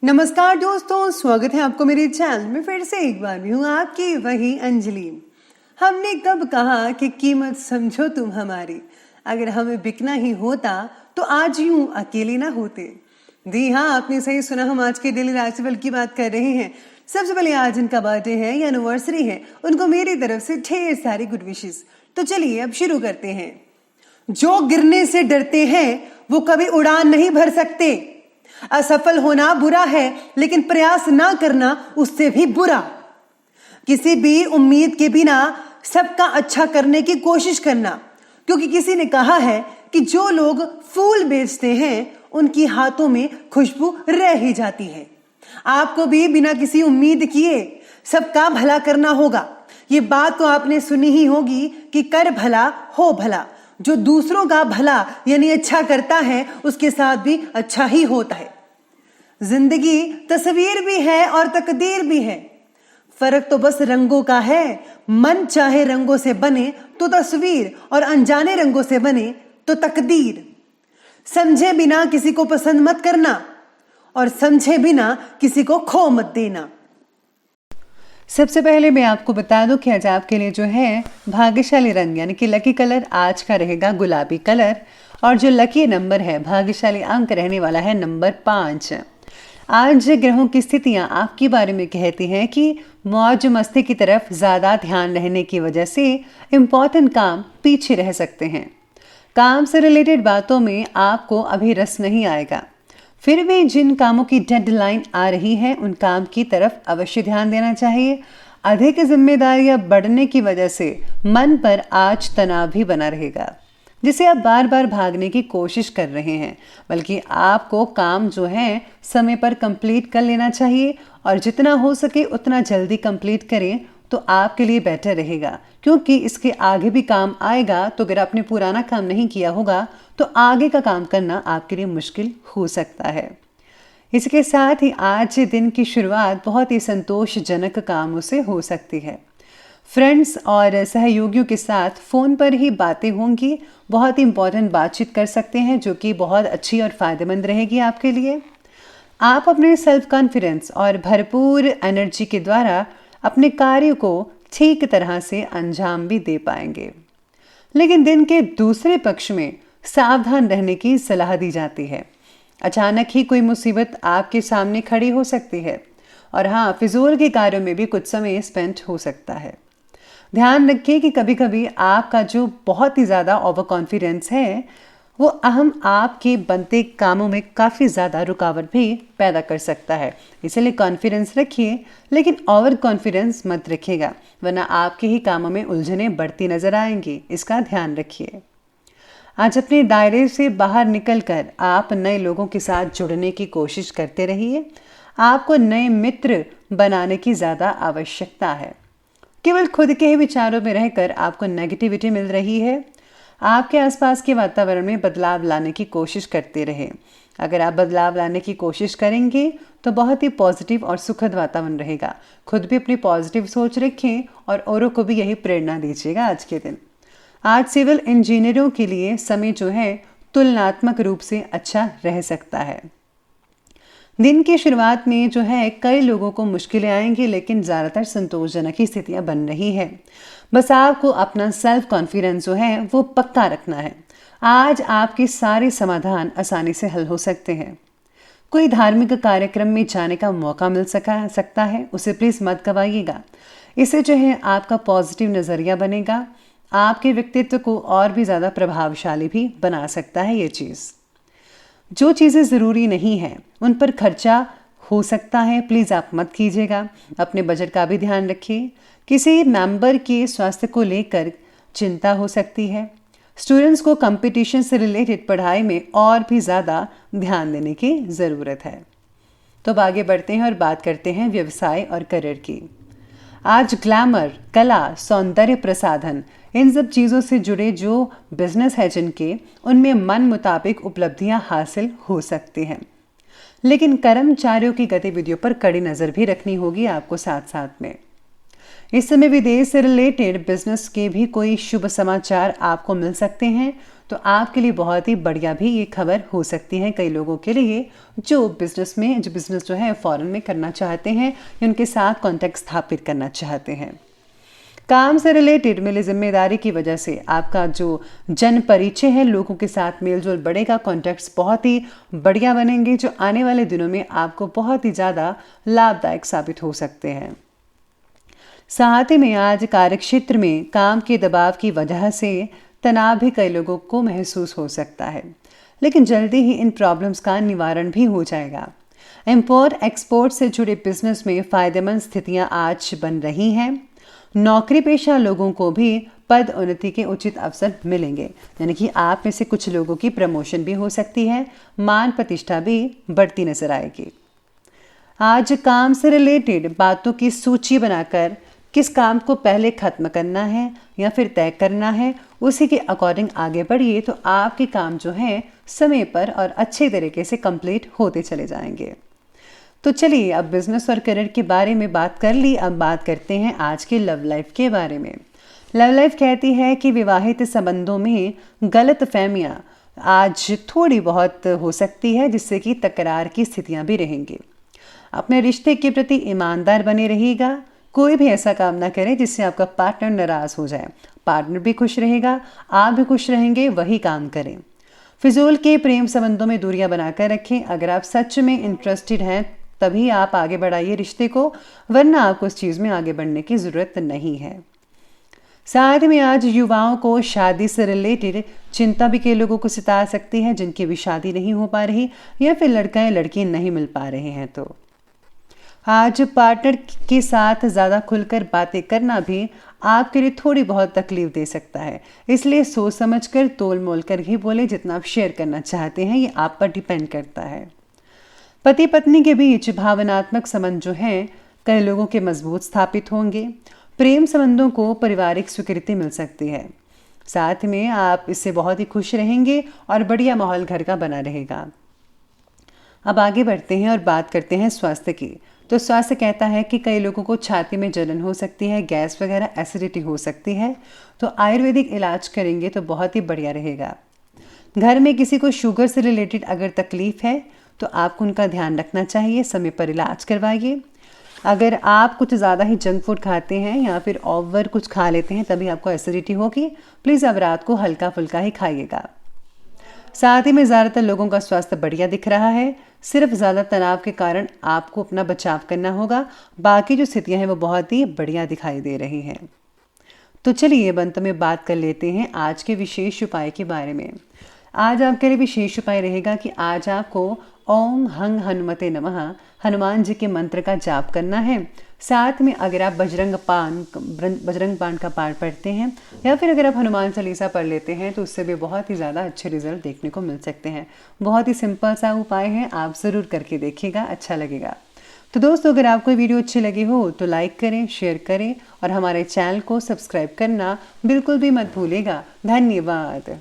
नमस्कार दोस्तों, स्वागत है आपको मेरे चैनल में। फिर से एक बार भी हूँ आपकी वही अंजलि। हमने कब कहा कि कीमत समझो तुम हमारी, अगर हमें बिकना ही होता तो आज यूं अकेले ना होते। जी हाँ, आपने सही सुना, हम आज के डेली राशिफल की बात कर रहे हैं। सबसे पहले आज इनका बर्थडे है या एनिवर्सरी है, उनको मेरी तरफ से ढेर सारी गुड विशेस। तो चलिए अब शुरू करते हैं। जो गिरने से डरते हैं वो कभी उड़ान नहीं भर सकते। असफल होना बुरा है, लेकिन प्रयास ना करना उससे भी बुरा। किसी भी उम्मीद के बिना सबका अच्छा करने की कोशिश करना, क्योंकि किसी ने कहा है कि जो लोग फूल बेचते हैं उनकी हाथों में खुशबू रह ही जाती है। आपको भी बिना किसी उम्मीद किए सबका भला करना होगा। ये बात तो आपने सुनी ही होगी कि कर भला हो भला। जो दूसरों का भला यानी अच्छा करता है उसके साथ भी अच्छा ही होता है। जिंदगी तस्वीर भी है और तकदीर भी है, फर्क तो बस रंगों का है। मन चाहे रंगों से बने तो तस्वीर, और अनजाने रंगों से बने तो तकदीर। समझे बिना किसी को पसंद मत करना, और समझे बिना किसी को खो मत देना। सबसे पहले मैं आपको बता दूं कि आज आपके लिए जो है भाग्यशाली रंग यानी कि लकी कलर आज का रहेगा गुलाबी कलर, और जो लकी नंबर है, भाग्यशाली अंक रहने वाला है नंबर 5। आज ग्रहों की स्थितियां आपके बारे में कहती हैं कि मौज मस्ती की तरफ ज़्यादा ध्यान रहने की वजह से इम्पॉर्टेंट काम पीछे रह सकते हैं। काम से रिलेटेड बातों में आपको अभी रस नहीं आएगा। फिर भी जिन कामों की डेडलाइन आ रही है उन काम की तरफ अवश्य ध्यान देना चाहिए। अधिक जिम्मेदारियां बढ़ने की वजह से मन पर आज तनाव भी बना रहेगा, जिसे आप बार बार भागने की कोशिश कर रहे हैं। बल्कि आपको काम जो है समय पर कंप्लीट कर लेना चाहिए, और जितना हो सके उतना जल्दी कंप्लीट करें तो आपके लिए बेटर रहेगा, क्योंकि इसके आगे भी काम आएगा। तो अगर आपने पुराना काम नहीं किया होगा तो आगे का काम करना आपके लिए मुश्किल हो सकता है। इसके साथ ही आज दिन की शुरुआत बहुत ही संतोषजनक कामों से हो सकती है। फ्रेंड्स और सहयोगियों के साथ फ़ोन पर ही बातें होंगी। बहुत ही इंपॉर्टेंट बातचीत कर सकते हैं, जो कि बहुत अच्छी और फ़ायदेमंद रहेगी आपके लिए। आप अपने सेल्फ कॉन्फिडेंस और भरपूर एनर्जी के द्वारा अपने कार्य को ठीक तरह से अंजाम भी दे पाएंगे। लेकिन दिन के दूसरे पक्ष में सावधान रहने की सलाह दी जाती है। अचानक ही कोई मुसीबत आपके सामने खड़ी हो सकती है, और हाँ, फिजूल के कार्यों में भी कुछ समय स्पेंड हो सकता है। ध्यान रखिए कि कभी कभी आपका जो बहुत ही ज़्यादा ओवर कॉन्फिडेंस है वो अहम आपके बनते कामों में काफ़ी ज़्यादा रुकावट भी पैदा कर सकता है। इसलिए कॉन्फिडेंस रखिए, लेकिन ओवर कॉन्फिडेंस मत रखिएगा, वरना आपके ही कामों में उलझनें बढ़ती नजर आएंगी। इसका ध्यान रखिए। आज अपने दायरे से बाहर निकलकर आप नए लोगों के साथ जुड़ने की कोशिश करते रहिए। आपको नए मित्र बनाने की ज़्यादा आवश्यकता है। केवल खुद के ही विचारों में रहकर आपको नेगेटिविटी मिल रही है। आपके आसपास के वातावरण में बदलाव लाने की कोशिश करते रहें। अगर आप बदलाव लाने की कोशिश करेंगे तो बहुत ही पॉजिटिव और सुखद वातावरण रहेगा। खुद भी अपनी पॉजिटिव सोच रखें और औरों को भी यही प्रेरणा दीजिएगा आज के दिन। आज सिविल इंजीनियरों के लिए समय जो है तुलनात्मक रूप से अच्छा रह सकता है। दिन की शुरुआत में जो है कई लोगों को मुश्किलें आएंगी, लेकिन ज़्यादातर संतोषजनक ही स्थितियाँ बन रही है। बस आपको अपना सेल्फ कॉन्फिडेंस जो है वो पक्का रखना है। आज आपके सारे समाधान आसानी से हल हो सकते हैं। कोई धार्मिक कार्यक्रम में जाने का मौका मिल सकता है, उसे प्लीज़ मत गवाइएगा। इससे जो है आपका पॉजिटिव नज़रिया बनेगा, आपके व्यक्तित्व को और भी ज़्यादा प्रभावशाली भी बना सकता है ये चीज़। जो चीज़ें ज़रूरी नहीं हैं उन पर खर्चा हो सकता है, प्लीज़ आप मत कीजिएगा। अपने बजट का भी ध्यान रखिए। किसी मेंबर के स्वास्थ्य को लेकर चिंता हो सकती है। स्टूडेंट्स को कंपटीशन से रिलेटेड पढ़ाई में और भी ज़्यादा ध्यान देने की ज़रूरत है। तो अब आगे बढ़ते हैं और बात करते हैं व्यवसाय और करियर की। आज ग्लैमर, कला, सौंदर्य प्रसाधन, इन सब चीज़ों से जुड़े जो बिजनेस है जिनके, उनमें मन मुताबिक उपलब्धियां हासिल हो सकती हैं। लेकिन कर्मचारियों की गतिविधियों पर कड़ी नज़र भी रखनी होगी आपको साथ साथ में। इस समय विदेश से रिलेटेड बिजनेस के भी कोई शुभ समाचार आपको मिल सकते हैं, तो आपके लिए बहुत ही बढ़िया भी ये खबर हो सकती है कई लोगों के लिए जो बिजनेस जो है फॉरेन में करना चाहते हैं या उनके साथ कॉन्टैक्ट स्थापित करना चाहते हैं। काम से रिलेटेड मिली जिम्मेदारी की वजह से आपका जो जन परिचय है, लोगों के साथ मेलजोल बढ़ेगा, कॉन्टैक्ट्स बहुत ही बढ़िया बनेंगे जो आने वाले दिनों में आपको बहुत ही ज़्यादा लाभदायक साबित हो सकते हैं। साथ ही में आज कार्यक्षेत्र में काम के दबाव की वजह से तनाव भी कई लोगों को महसूस हो सकता है, लेकिन जल्दी ही इन प्रॉब्लम्स का निवारण भी हो जाएगा। इंपोर्ट एक्सपोर्ट से जुड़े बिजनेस में फायदेमंद स्थितियां आज बन रही हैं। नौकरी पेशा लोगों को भी पद उन्नति के उचित अवसर मिलेंगे, यानी कि आप में से कुछ लोगों की प्रमोशन भी हो सकती है, मान प्रतिष्ठा भी बढ़ती नजर आएगी। आज काम से रिलेटेड बातों की सूची बनाकर किस काम को पहले खत्म करना है या फिर तय करना है, उसी के अकॉर्डिंग आगे बढ़िए तो आपके काम जो है समय पर और अच्छे तरीके से कंप्लीट होते चले जाएंगे। तो चलिए अब बिजनेस और करियर के बारे में बात कर ली, अब बात करते हैं आज के लव लाइफ के बारे में। लव लाइफ कहती है कि विवाहित संबंधों में गलत फहमियाँ आज थोड़ी बहुत हो सकती है, जिससे कि तकरार की स्थितियाँ भी रहेंगी। अपने रिश्ते के प्रति ईमानदार बने रहिएगा, कोई भी ऐसा काम ना करें जिससे आपका पार्टनर नाराज हो जाए। पार्टनर भी खुश रहेगा, आप भी खुश रहेंगे, वही काम करें। फिजूल के प्रेम संबंधों में दूरियां बनाकर रखें। अगर आप सच में इंटरेस्टेड हैं तभी आप आगे बढ़ाइए रिश्ते को, वरना आपको उस चीज़ में आगे बढ़ने की ज़रूरत नहीं है। साथ में आज युवाओं को शादी से रिलेटेड चिंता भी कई लोगों को सता सकती है, जिनकी भी शादी नहीं हो पा रही या फिर लड़का या लड़की नहीं मिल पा रहे हैं। तो आज पार्टनर के साथ ज़्यादा खुलकर बातें करना भी आपके लिए थोड़ी बहुत तकलीफ दे सकता है, इसलिए सोच समझकर तोल मोल कर ही बोले। जितना आप शेयर करना चाहते हैं ये आप पर डिपेंड करता है। पति पत्नी के बीच भावनात्मक संबंध जो हैं कई लोगों के मजबूत स्थापित होंगे। प्रेम संबंधों को पारिवारिक स्वीकृति मिल सकती है। साथ में आप इससे बहुत ही खुश रहेंगे और बढ़िया माहौल घर का बना रहेगा। अब आगे बढ़ते हैं और बात करते हैं स्वास्थ्य की। तो स्वास्थ्य कहता है कि कई लोगों को छाती में जलन हो सकती है, गैस वगैरह एसिडिटी हो सकती है, तो आयुर्वेदिक इलाज करेंगे तो बहुत ही बढ़िया रहेगा। घर में किसी को शुगर से रिलेटेड अगर तकलीफ है तो आपको उनका ध्यान रखना चाहिए, समय पर इलाज करवाइए। अगर आप कुछ ज़्यादा ही जंक फूड खाते हैं या फिर ओवर कुछ खा लेते हैं तभी आपको एसिडिटी होगी, प्लीज़ अब रात को हल्का फुल्का ही खाइएगा। साथ ही में ज़्यादातर लोगों का स्वास्थ्य बढ़िया दिख रहा है, सिर्फ ज़्यादा तनाव के कारण आपको अपना बचाव करना होगा। बाकी जो स्थितियाँ हैं वो बहुत ही बढ़िया दिखाई दे रही हैं। तो चलिए अंत में बात कर लेते हैं आज के विशेष उपाय के बारे में। आज आपके लिए विशेष उपाय रहेगा कि आज आपको ओम हंग हनुमते नमः हनुमान जी के मंत्र का जाप करना है। साथ में अगर आप बजरंग बाण का पाठ पढ़ते हैं या फिर अगर आप हनुमान चालीसा पढ़ लेते हैं तो उससे भी बहुत ही ज़्यादा अच्छे रिजल्ट देखने को मिल सकते हैं। बहुत ही सिंपल सा उपाय है, आप ज़रूर करके देखिएगा, अच्छा लगेगा। तो दोस्तों अगर आपको वीडियो अच्छी लगी हो तो लाइक करें, शेयर करें और हमारे चैनल को सब्सक्राइब करना बिल्कुल भी मत भूलिएगा। धन्यवाद।